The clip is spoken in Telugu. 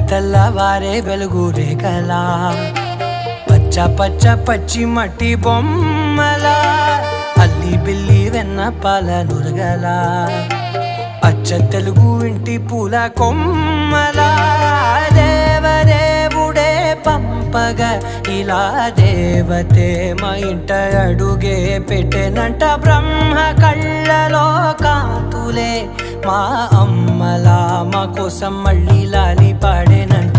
తెల్లవారే వెలుగు రేఖలా పచ్చ పచ్చ పచ్చి మట్టి బొమ్మలా అల్లి బిల్లి వెన్న పాల నురగలా అచ్చ తెలుగు ఇంటి పూల కొమ్మలా దేవదేవుడే పంపగా ఇలా దేవతే మా ఇంట అడుగే పెట్టెనంట బ్రహ్మ కళ్ళలో కాంతులే మా అమ్మలా మా కోసం మళ్ళీ లాలి పాడేనంట.